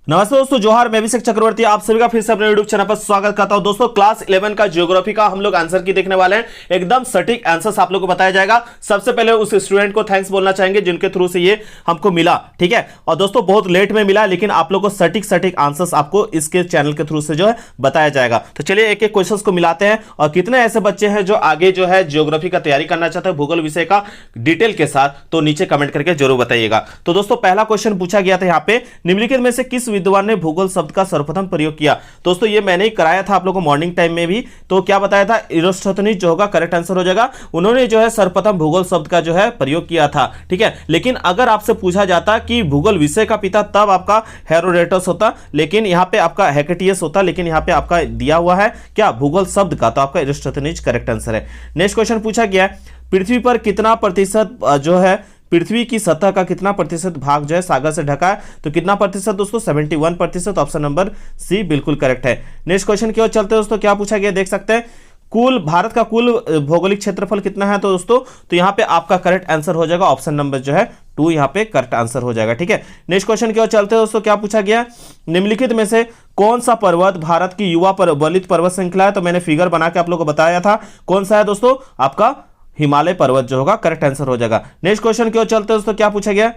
नमस्ते दोस्तों, जोहार। मैं अभिषेक चक्रवर्ती आप सभी का फिर से अपने यूट्यूब चैनल पर स्वागत करता हूं। दोस्तों, क्लास 11 का ज्योग्राफी का हम लोग आंसर की देखने वाले हैं। एकदम सटीक आंसर्स आप लोग को बताया जाएगा। सबसे पहले उस स्टूडेंट को थैंक्स बोलना चाहेंगे जिनके थ्रू से ये हमको मिला, ठीक है। और दोस्तों, बहुत लेट में मिला, लेकिन आप लोग को सटीक आंसर्स आपको इसके चैनल के थ्रू से जो है बताया जाएगा। तो चलिए एक एक क्वेश्चन को मिलाते हैं और कितने ऐसे बच्चे हैं जो आगे जो है ज्योग्राफी का तैयारी करना चाहते हैं भूगोल विषय का डिटेल के साथ, तो नीचे कमेंट करके जरूर बताइएगा। तो दोस्तों, पहला क्वेश्चन पूछा गया था यहाँ पे, निम्नलिखित में से किस विद्वान ने भूगोल शब्द का सर्वप्रथम प्रयोग किया। दोस्तों, ये मैंने ही कराया था आप लोगों को मॉर्निंग टाइम में भी। तो क्या बताया था, इरोस्टोथनीज जो होगा करेक्ट आंसर हो जाएगा। उन्होंने जो है सर्वप्रथम भूगोल शब्द का जो है प्रयोग किया था, ठीक है। लेकिन अगर आपसे पूछा जाता कि भूगोल विषय का पिता, तब आपका हेरोडोटस होता, लेकिन यहां पे आपका हेकेटियस होता, लेकिन यहां पे आपका दिया हुआ है क्या, भूगोल शब्द का, तो आपका इरोस्टोथनीज करेक्ट आंसर है। नेक्स्ट क्वेश्चन पूछा गया, पृथ्वी पर कितना प्रतिशत जो है, पृथ्वी की सतह का कितना प्रतिशत भाग जो है सागर से ढका है, तो कितना प्रतिशत दोस्तों, 71%। ऑप्शन नंबर सी बिल्कुल करेक्ट है। नेक्स्ट क्वेश्चन की ओर चलते हैं दोस्तों, क्या पूछा गया देख सकते हैं, कुल भारत का कुल भौगोलिक क्षेत्रफल कितना है, तो दोस्तों तो यहां पे आपका करेक्ट आंसर हो जाएगा ऑप्शन नंबर जो है 2, यहां पे करेक्ट आंसर हो जाएगा, ठीक है। नेक्स्ट क्वेश्चन की ओर चलते हैं दोस्तों, क्या पूछा गया, निम्नलिखित में से कौन सा पर्वत भारत की युवा वलित पर्वत श्रृंखला है, तो मैंने फिगर बना के आप लोगों को बताया था, कौन सा है दोस्तों, आपका हिमालय पर्वत जो होगा करेक्ट आंसर हो जाएगा। नेक्स्ट क्वेश्चन की ओर चलते हैं दोस्तों, क्या पूछा गया,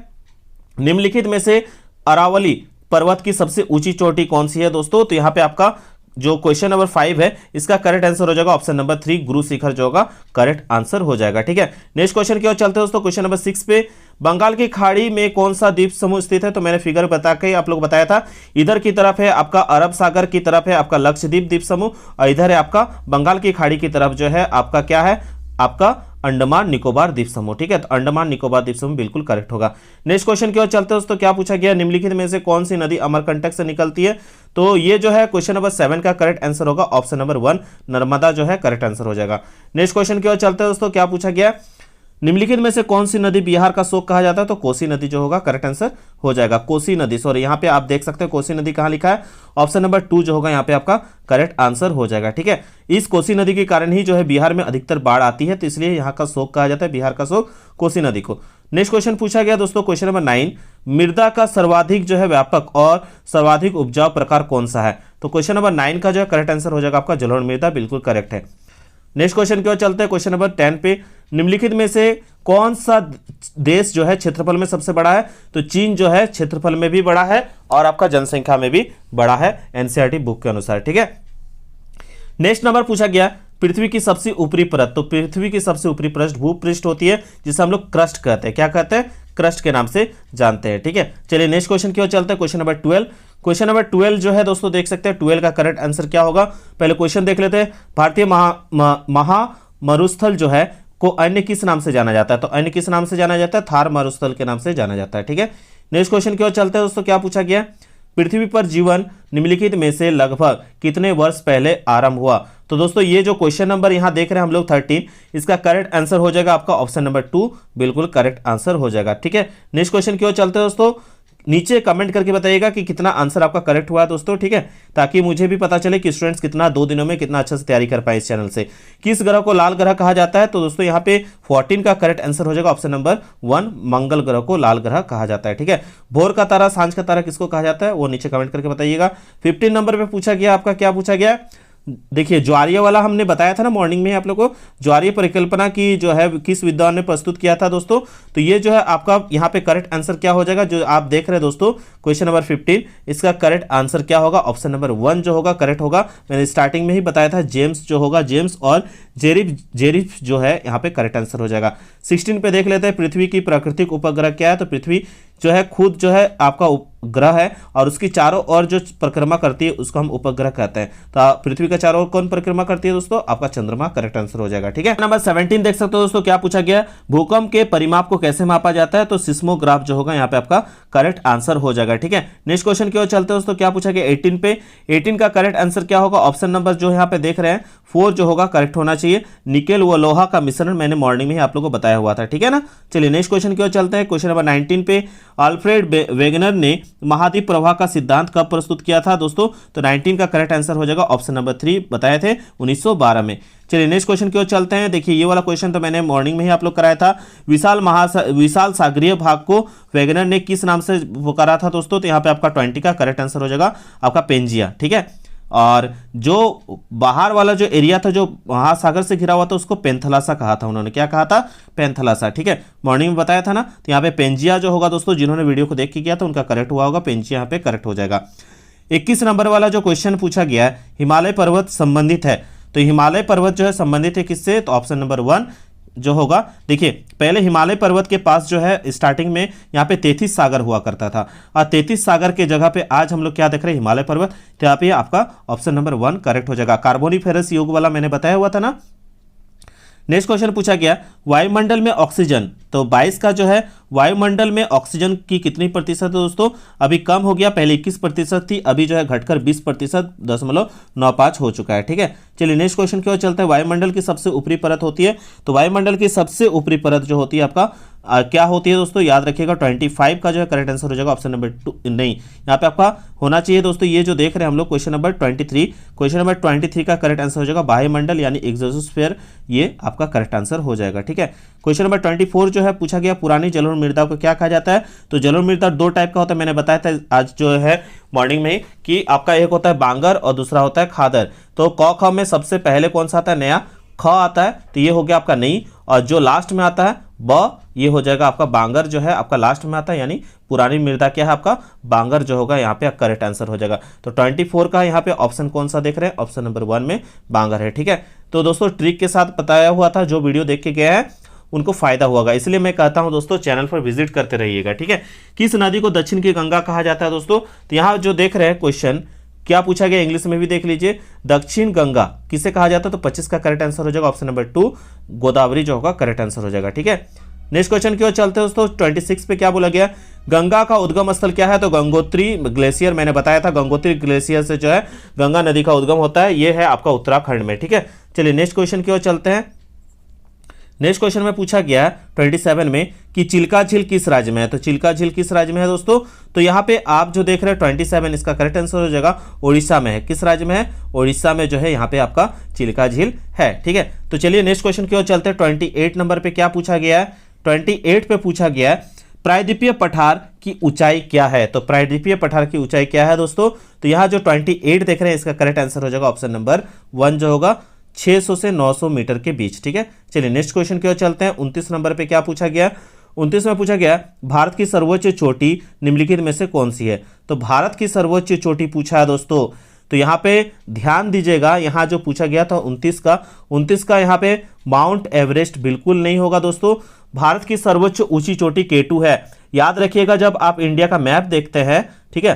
निम्नलिखित में से अरावली पर्वत की सबसे ऊंची चोटी कौन सी है दोस्तों, तो यहां पे आपका जो क्वेश्चन नंबर 5 है, इसका करेक्ट आंसर हो जाएगा ऑप्शन नंबर 3, गुरु शिखर जो होगा करेक्ट आंसर हो जाएगा, ठीक है। नेक्स्ट क्वेश्चन की ओर चलते हैं दोस्तों, क्वेश्चन नंबर 6 पे, बंगाल की खाड़ी में कौन सा द्वीप समूह स्थित है, तो मैंने फिगर बता के आप लोग बताया था, इधर की तरफ है आपका अरब सागर की तरफ है आपका लक्षद्वीप द्वीप समूह, और इधर है आपका बंगाल की खाड़ी की तरफ जो है आपका क्या है, आपका अंडमान निकोबार द्वीप समूह, ठीक है। तो अंडमान निकोबार द्वीप समूह बिल्कुल करेक्ट होगा। नेक्स्ट क्वेश्चन की ओर चलते हैं दोस्तों, क्या पूछा गया, निम्नलिखित में से कौन सी नदी अमरकंटक से निकलती है, तो ये जो है क्वेश्चन नंबर 7 का करेक्ट आंसर होगा ऑप्शन नंबर 1, नर्मदा जो है करेक्ट आंसर हो जाएगा। नेक्स्ट क्वेश्चन की ओर चलते हैं दोस्तों, क्या पूछा गया, निम्नलिखित में से कौन सी नदी बिहार का शोक कहा जाता है, तो कोसी नदी जो होगा करेक्ट आंसर हो जाएगा। कोसी नदी, सॉरी यहाँ पे आप देख सकते हैं कोसी नदी कहाँ लिखा है, ऑप्शन नंबर 2 जो होगा यहाँ पे आपका करेक्ट आंसर हो जाएगा, ठीक है। इस कोसी नदी के कारण ही जो है बिहार में अधिकतर बाढ़ आती है, तो इसलिए यहाँ का शोक कहा जाता है, बिहार का शोक कोसी नदी को। नेक्स्ट क्वेश्चन पूछा गया दोस्तों, क्वेश्चन नंबर 9, मृदा का सर्वाधिक जो है व्यापक और सर्वाधिक उपजाऊ प्रकार कौन सा है, तो क्वेश्चन नंबर 9 का जो है करेक्ट आंसर हो जाएगा आपका जलोढ़ मृदा, बिल्कुल करेक्ट है। नेक्स्ट क्वेश्चन की ओर चलते हैं, क्वेश्चन नंबर 10 पे, निम्नलिखित में से कौन सा देश जो है क्षेत्रफल में सबसे बड़ा है, तो चीन जो है क्षेत्रफल में भी बड़ा है और आपका जनसंख्या में भी बड़ा है, एनसीईआरटी बुक के अनुसार, ठीक है। नेक्स्ट नंबर पूछा गया, पृथ्वी की सबसे ऊपरी परत, तो पृथ्वी की सबसे ऊपरी पृष्ठ भूपृष्ठ होती है, जिसे हम लोग क्रस्ट कहते हैं, क्या कहते हैं, क्रस्ट के नाम से जानते हैं, ठीक है। चलिए नेक्स्ट क्वेश्चन की ओर चलते हैं, क्वेश्चन नंबर 12। क्वेश्चन नंबर 12 जो है दोस्तों देख सकते हैं 12 का करेक्ट आंसर क्या होगा, पहले क्वेश्चन देख लेते हैं। भारतीय महामरुस्थल जो है को अन्य किस नाम से जाना जाता है, तो अन्य किस नाम से जाना जाता है, थार मरुस्थल के नाम से जाना जाता है, ठीक है। नेक्स्ट क्वेश्चन की ओर चलते हैं दोस्तों, क्या पूछा गया, पृथ्वी पर जीवन निम्नलिखित में से लगभग कितने वर्ष पहले आरंभ हुआ, तो दोस्तों ये जो क्वेश्चन नंबर यहां देख रहे हैं हम लोग 13, इसका करेक्ट आंसर हो जाएगा आपका ऑप्शन नंबर 2, बिल्कुल करेक्ट आंसर हो जाएगा, ठीक है। नेक्स्ट क्वेश्चन की ओर चलते हैं दोस्तों, नीचे कमेंट करके बताइएगा कि कितना आंसर आपका करेक्ट हुआ है दोस्तों, ठीक है, ताकि मुझे भी पता चले कि स्टूडेंट्स कितना 2 दिनों में कितना अच्छा से तैयारी कर पाए इस चैनल से। किस ग्रह को लाल ग्रह कहा जाता है, तो दोस्तों यहाँ पे 14 का करेक्ट आंसर हो जाएगा ऑप्शन नंबर 1, मंगल ग्रह को लाल ग्रह कहा जाता है, ठीक है। भोर का तारा सांझ का तारा किसको कहा जाता है, वो नीचे कमेंट करके बताइएगा। 15 नंबर पे पूछा गया आपका, क्या पूछा गया, देखिए ज्वारीय वाला हमने बताया था ना मॉर्निंग में आप लोग को, ज्वारीय परिकल्पना की जो है किस विद्वान ने प्रस्तुत किया था दोस्तों, तो ये जो है आपका यहाँ पे करेक्ट आंसर क्या हो जाएगा, जो आप देख रहे हैं दोस्तों क्वेश्चन नंबर 15, इसका करेक्ट आंसर क्या होगा, ऑप्शन नंबर 1 जो होगा करेक्ट होगा। मैंने स्टार्टिंग में ही बताया था, जेम्स जो होगा, जेम्स और जेरिफ जो है यहाँ पे करेक्ट आंसर हो जाएगा। 16 पे देख लेते हैं, पृथ्वी की प्राकृतिक उपग्रह क्या है, तो पृथ्वी जो है खुद जो है आपका ग्रह है और उसकी चारों ओर जो परिक्रमा करती है उसको हम उपग्रह कहते हैं। तो पृथ्वी का चारों ओर कौन परिक्रमा करती है दोस्तों, आपका चंद्रमा करेक्ट आंसर हो जाएगा, ठीक है। नंबर 17 देख सकते हो दोस्तों, क्या पूछा गया, भूकंप के परिमाप को कैसे मापा जाता है, तो सिस्मोग्राफ जो होगा यहाँ पे आपका करेक्ट आंसर हो जाएगा, ठीक है। नेक्स्ट क्वेश्चन की ओर चलते हैं दोस्तों, क्या पूछा गया 18 पे, 18 का करेक्ट आंसर क्या होगा, ऑप्शन नंबर जो यहाँ पे देख रहे हैं 4 जो होगा करेक्ट होना चाहिए। निकेल व लोहा का मिश्रण मैंने मॉर्निंग में ही आप लोगों को बताया हुआ था, ठीक है ना। चलिए नेक्स्ट क्वेश्चन की ओर चलते हैं, क्वेश्चन नंबर 19 पे, अल्फ्रेड वेगनर ने महाद्वीप प्रवाह का सिद्धांत कब प्रस्तुत किया था दोस्तों? तो 19 का करेक्ट आंसर हो जाएगा ऑप्शन नंबर 3 बताए थे 1912 में। चलिए नेक्स्ट क्वेश्चन की ओर चलते हैं। देखिए ये वाला क्वेश्चन तो मैंने मॉर्निंग में ही आप लोग कराया था। विशाल सागरीय भाग को वैगनर ने किस नाम से पुकारा था दोस्तों? तो यहाँ पे आपका 20 का करेक्ट आंसर हो जाएगा आपका पेंजिया, ठीक है। और जो बाहर वाला जो एरिया था जो महासागर से घिरा हुआ था उसको पेंथलासा कहा था उन्होंने। क्या कहा था? पेंथलासा, ठीक है। मॉर्निंग में बताया था ना। तो यहाँ पे पेंजिया जो होगा दोस्तों, जिन्होंने वीडियो को देख के किया था उनका करेक्ट हुआ होगा, पेंजिया यहाँ पे करेक्ट हो जाएगा। 21 नंबर वाला जो क्वेश्चन पूछा गया है, हिमालय पर्वत संबंधित है। तो हिमालय पर्वत जो है संबंधित है किससे? तो ऑप्शन नंबर 1 जो होगा। देखिए पहले हिमालय पर्वत के पास जो है स्टार्टिंग में यहाँ पे 33 सागर हुआ करता था, और 33 सागर के जगह पे आज हम लोग क्या देख रहे हैं? हिमालय पर्वत। तो यहाँ पे आपका ऑप्शन नंबर 1 करेक्ट हो जाएगा। कार्बोनिफेरस युग वाला मैंने बताया हुआ था ना। नेक्स्ट क्वेश्चन पूछा गया, वायुमंडल में ऑक्सीजन। तो 22 का जो है वायुमंडल में ऑक्सीजन की कितनी प्रतिशत है दोस्तों? अभी कम हो गया, पहले 21% थी, अभी जो है घटकर 20.95 हो चुका है, ठीक है। चलिए नेक्स्ट क्वेश्चन की ओर चलते हैं। वायुमंडल की सबसे ऊपरी परत होती है। तो वायुमंडल की सबसे ऊपरी परत जो होती है आपका क्या होती है दोस्तों? याद रखिएगा 25 का जो है करेक्ट आंसर हो जाएगा ऑप्शन नंबर 2। नहीं, यहाँ पे आपका होना चाहिए दोस्तों, ये जो देख रहे हैं हम लोग क्वेश्चन नंबर 23, क्वेश्चन नंबर 23 का करेक्ट आंसर हो जाएगा वायुमंडल यानी एक्सोस्फीयर, ये आपका करेक्ट आंसर हो जाएगा, ठीक है। क्वेश्चन नंबर 24 जो है पूछा गया, पुरानी जलोढ़ मृदा को क्या कहा जाता है? तो जलोढ़ मृदा 2 टाइप का होता है, मैंने बताया था आज जो है मॉर्निंग में कि आपका एक होता है बांगर और दूसरा होता है खादर। तो क ख में सबसे पहले कौन सा आता है? नया ख आता है, तो ये हो गया आपका नई, और जो लास्ट में आता है ब, ये हो जाएगा आपका बांगर जो है आपका लास्ट में आता है, यानी पुरानी मृदा क्या है आपका? बांगर जो होगा यहाँ पे करेक्ट आंसर हो जाएगा। तो 24 का यहाँ पे ऑप्शन कौन सा देख रहे हैं? ऑप्शन नंबर 1 में बांगर है, ठीक है। तो दोस्तों ट्रिक के साथ बताया हुआ था, जो वीडियो देख के गया है उनको फायदा होगा, इसलिए मैं कहता हूं दोस्तों चैनल पर विजिट करते रहिएगा, ठीक है। किस नदी को दक्षिण की गंगा कहा जाता है दोस्तों? तो यहाँ जो देख रहे हैं क्वेश्चन क्या पूछा गया, इंग्लिश में भी देख लीजिए, दक्षिण गंगा किसे कहा जाता है? तो 25 का करेक्ट आंसर हो जाएगा ऑप्शन नंबर 2 गोदावरी जो होगा करेक्ट आंसर हो जाएगा, ठीक है। नेक्स्ट क्वेश्चन की ओर चलते हैं दोस्तों। 26 पे क्या बोला गया? गंगा का उद्गम स्थल क्या है? तो गंगोत्री ग्लेशियर, मैंने बताया था गंगोत्री ग्लेशियर से जो है गंगा नदी का उद्गम होता है, ये है आपका उत्तराखंड में, ठीक है। चलिए नेक्स्ट क्वेश्चन की ओर चलते हैं। नेक्स्ट क्वेश्चन में पूछा गया 27 में कि चिल्का झील किस राज्य में है? तो चिल्का झील किस राज्य में है दोस्तों? तो यहाँ पे आप जो देख रहे हैं 27, इसका करेक्ट आंसर हो जाएगा उड़ीसा में है। किस राज्य में है? उड़ीसा में जो है यहाँ पे आपका चिल्का झील है, ठीक है। तो चलिए नेक्स्ट क्वेश्चन की ओर चलते हैं। 28 नंबर पे क्या पूछा गया है? 28 पे पूछा गया है प्रायद्वीपीय पठार की ऊंचाई क्या है? तो प्रायद्वीपीय पठार की ऊंचाई क्या है दोस्तों? तो यहाँ जो 28 देख रहे हैं इसका करेक्ट आंसर हो जाएगा ऑप्शन नंबर 1 जो होगा 600 से 900 मीटर के बीच, ठीक है। चलिए नेक्स्ट क्वेश्चन की ओर चलते हैं। 29 नंबर पे क्या पूछा गया? 29 में पूछा गया भारत की सर्वोच्च चोटी निम्नलिखित में से कौन सी है? तो भारत की सर्वोच्च चोटी पूछा है दोस्तों, तो यहाँ पे ध्यान दीजिएगा, यहाँ जो पूछा गया था 29 का यहाँ पे माउंट एवरेस्ट बिल्कुल नहीं होगा दोस्तों। भारत की सर्वोच्च ऊंची चोटी K2 है। याद रखिएगा जब आप इंडिया का मैप देखते हैं, ठीक है,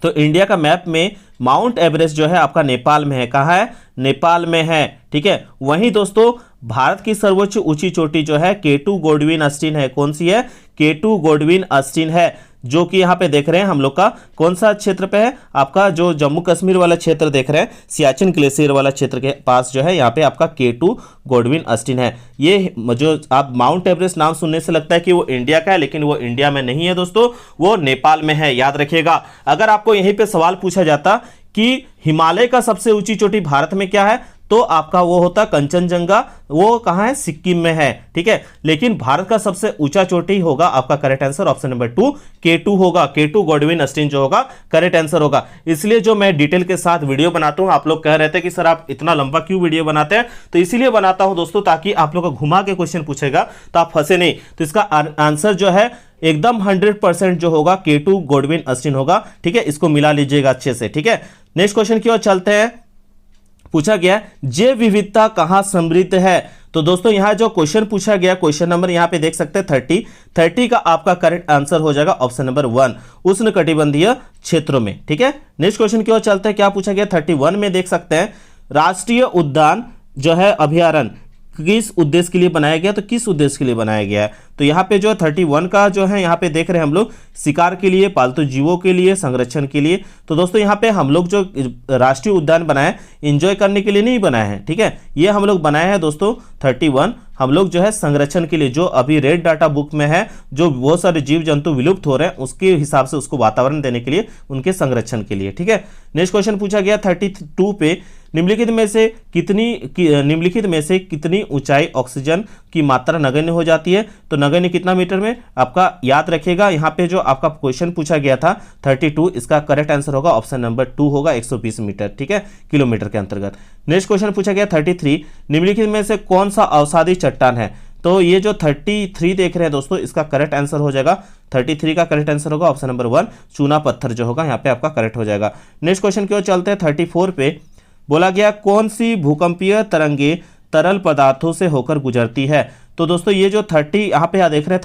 तो इंडिया का मैप में माउंट एवरेस्ट जो है आपका नेपाल में है। कहाँ है? नेपाल में है, ठीक है। वहीं दोस्तों भारत की सर्वोच्च ऊंची चोटी जो है K2 गोडविन अस्टीन है। कौन सी है? K2 गोडविन अस्टीन है, जो कि यहाँ पे देख रहे हैं हम लोग का कौन सा क्षेत्र पे है? आपका जो जम्मू कश्मीर वाला क्षेत्र देख रहे हैं, सियाचिन ग्लेशियर वाला क्षेत्र के पास जो है यहाँ पे आपका K2 गोडविन अस्टीन है। ये जो आप माउंट एवरेस्ट नाम सुनने से लगता है कि वो इंडिया का है, लेकिन वो इंडिया में नहीं है दोस्तों, वो नेपाल में है। याद रखिएगा, अगर आपको यहीं पे सवाल पूछा जाता कि हिमालय का सबसे ऊंची चोटी भारत में क्या है, तो आपका वो होता कंचनजंगा, वो कहाँ है? सिक्किम में है, ठीक है। लेकिन भारत का सबसे ऊंचा चोटी होगा आपका correct answer option number 2 K2 होगा। K2 गोडविन अस्टीन जो होगा करेक्ट आंसर होगा। इसलिए जो मैं डिटेल के साथ वीडियो बनाता हूं, आप लोग कह रहे थे कि सर आप इतना लंबा क्यों वीडियो बनाते हैं, तो इसीलिए बनाता हूं दोस्तों, ताकि आप लोग को घुमा के क्वेश्चन पूछेगा तो आप फंसे नहीं। तो इसका आंसर जो है एकदम 100% जो होगा K2 गोडविन अस्टीन होगा, ठीक है। इसको मिला लीजिएगा अच्छे से, ठीक है। नेक्स्ट क्वेश्चन की ओर चलते हैं। पूछा गया जैव विविधता कहां समृद्ध है? तो दोस्तों यहां जो क्वेश्चन पूछा गया, क्वेश्चन नंबर यहां पे देख सकते हैं 30 का आपका करेक्ट आंसर हो जाएगा ऑप्शन नंबर 1 उष्णकटिबंधीय क्षेत्रों में, ठीक है। नेक्स्ट क्वेश्चन की ओर चलते हैं। क्या पूछा गया? 31 में देख सकते हैं राष्ट्रीय उद्यान जो है अभयारण्य किस उद्देश्य के लिए बनाया गया? तो किस उद्देश्य के लिए बनाया गया है? तो यहाँ पे जो 31 का जो है यहाँ पे देख रहे हैं हम लोग शिकार के लिए, पालतू जीवों के लिए, संरक्षण के लिए। तो दोस्तों यहाँ पे हम लोग जो राष्ट्रीय उद्यान बनाए एंजॉय करने के लिए नहीं बनाए हैं, ठीक है। ये हम लोग बनाए हैं दोस्तों 31 हम लोग जो है संरक्षण के लिए, जो अभी रेड डाटा बुक में है, जो बहुत सारे जीव जंतु विलुप्त हो रहे हैं उसके हिसाब से उसको वातावरण देने के लिए, उनके संरक्षण के लिए। ठीक है, नेक्स्ट क्वेश्चन पूछा गया 32 पे, निम्नलिखित में से कितनी ऊंचाई ऑक्सीजन की मात्रा नगण्य हो जाती है? तो नगण्य कितना मीटर में, आपका याद रखिएगा। यहाँ पे जो आपका क्वेश्चन पूछा गया था 32, इसका करेक्ट आंसर होगा ऑप्शन नंबर 2 होगा, 120 मीटर। ठीक है, किलोमीटर के अंतर्गत। नेक्स्ट क्वेश्चन पूछा गया 33, निम्नलिखित में से कौन सा अवसादी चट्टान है? तो ये जो 33 देख रहे हैं दोस्तों, इसका करेक्ट आंसर हो जाएगा 33 का करेक्ट आंसर होगा ऑप्शन नंबर 1, चूना पत्थर जो होगा यहाँ पे आपका करेक्ट हो जाएगा। नेक्स्ट क्वेश्चन की ओर चलते हैं 34 पे, बोला गया कौन सी भूकंपीय तरंगे तरल पदार्थों से होकर गुजरती है? तो दोस्तों ये जो 30 यहाँ पे आप देख रहे हैं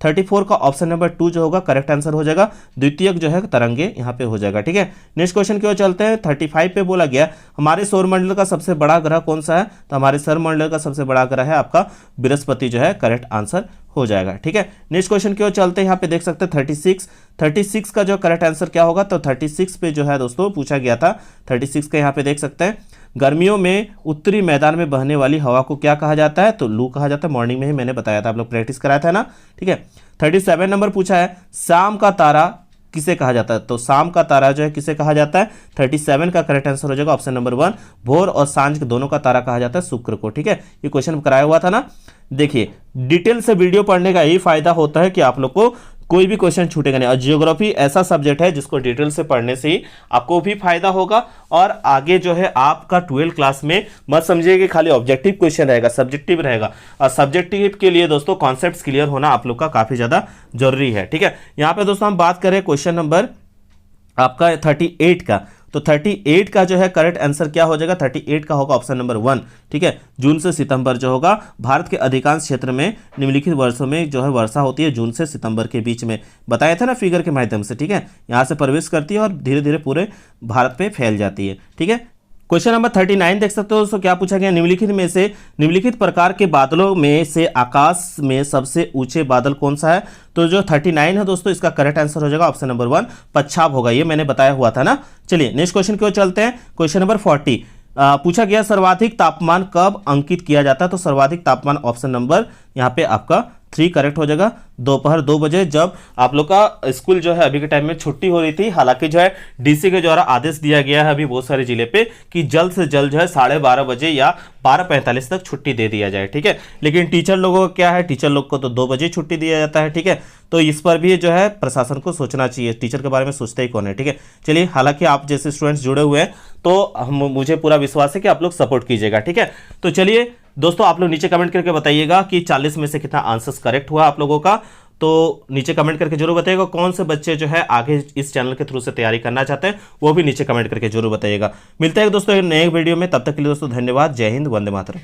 34 का ऑप्शन नंबर 2 जो होगा करेक्ट आंसर हो जाएगा, द्वितीयक जो है तरंगे यहाँ पे हो जाएगा। ठीक है, नेक्स्ट क्वेश्चन की ओर चलते हैं 35 पे, बोला गया हमारे सौरमंडल का सबसे बड़ा ग्रह कौन सा है? तो हमारे सौरमंडल का सबसे बड़ा ग्रह है आपका बृहस्पति जो है करेक्ट आंसर हो जाएगा। ठीक है, नेक्स्ट क्वेश्चन की ओर चलते हैं, यहाँ पे देख सकते हैं 36 का जो करेक्ट आंसर क्या होगा? तो 36 पे जो है दोस्तों पूछा गया था 36 का, यहाँ पे देख सकते हैं गर्मियों में उत्तरी मैदान में बहने वाली हवा को क्या कहा जाता है? तो लू कहा जाता है। मॉर्निंग में ही मैंने बताया था, आप लोग प्रैक्टिस कराया था ना। ठीक है, 37 नंबर पूछा है शाम का तारा किसे कहा जाता है? तो शाम का तारा जो है किसे कहा जाता है? 37 का करेक्ट आंसर हो जाएगा ऑप्शन नंबर 1, भोर और सांझ दोनों का तारा कहा जाता है शुक्र को। ठीक है, ये क्वेश्चन कराया हुआ था ना। देखिए डिटेल से वीडियो पढ़ने का यही फायदा होता है कि आप लोग को कोई भी क्वेश्चन छूटेगा नहीं, और जियोग्राफी ऐसा सब्जेक्ट है जिसको डिटेल से पढ़ने से ही आपको भी फायदा होगा, और आगे जो है आपका 12th क्लास में मत समझिए कि खाली ऑब्जेक्टिव क्वेश्चन रहेगा, सब्जेक्टिव रहेगा। और सब्जेक्टिव के लिए दोस्तों कॉन्सेप्ट्स क्लियर होना आप लोग का काफी ज्यादा जरूरी है। ठीक है, यहाँ पे दोस्तों हम बात करें क्वेश्चन नंबर आपका 38 का, तो 38 का जो है करेक्ट आंसर क्या हो जाएगा? 38 का होगा ऑप्शन नंबर 1। ठीक है, जून से सितंबर जो होगा, भारत के अधिकांश क्षेत्र में निम्नलिखित वर्षों में जो है वर्षा होती है जून से सितंबर के बीच में, बताया था ना फिगर के माध्यम से। ठीक है, यहाँ से प्रवेश करती है और धीरे धीरे पूरे भारत पे फैल जाती है। ठीक है, क्वेश्चन नंबर 39 देख सकते हो दोस्तों, क्या पूछा गया? निम्नलिखित प्रकार के बादलों में से आकाश में सबसे ऊंचे बादल कौन सा है? तो जो 39 है दोस्तों, इसका करेक्ट आंसर हो जाएगा ऑप्शन नंबर 1, पच्छाब होगा, ये मैंने बताया हुआ था ना। चलिए नेक्स्ट क्वेश्चन की ओर चलते हैं। क्वेश्चन नंबर 40 पूछा गया सर्वाधिक तापमान कब अंकित किया जाता है? तो सर्वाधिक तापमान ऑप्शन नंबर यहाँ पे आपका 3 करेक्ट हो जाएगा, दोपहर 2 बजे, जब आप लोग का स्कूल जो है अभी के टाइम में छुट्टी हो रही थी। हालांकि जो है डीसी के द्वारा आदेश दिया गया है अभी बहुत सारे जिले पे कि जल्द से जल्द जो है 12:30 बजे या 12:45 तक छुट्टी दे दिया जाए। ठीक है, लेकिन टीचर लोगों का क्या है, टीचर लोग को तो 2 बजे छुट्टी दिया जाता है। ठीक है, तो इस पर भी जो है प्रशासन को सोचना चाहिए, टीचर के बारे में सोचते ही कौन है। ठीक है, चलिए हालांकि आप जैसे स्टूडेंट्स जुड़े हुए हैं तो मुझे पूरा विश्वास है कि आप लोग सपोर्ट कीजिएगा। ठीक है, तो चलिए दोस्तों आप लोग नीचे कमेंट करके बताइएगा कि 40 में से कितना आंसर्स करेक्ट हुआ आप लोगों का। तो नीचे कमेंट करके जरूर बताइएगा कौन से बच्चे जो है आगे इस चैनल के थ्रू से तैयारी करना चाहते हैं, वो भी नीचे कमेंट करके जरूर बताइएगा। मिलते हैं दोस्तों नए वीडियो में, तब तक के लिए दोस्तों धन्यवाद। जय हिंद, वंदे मातरम।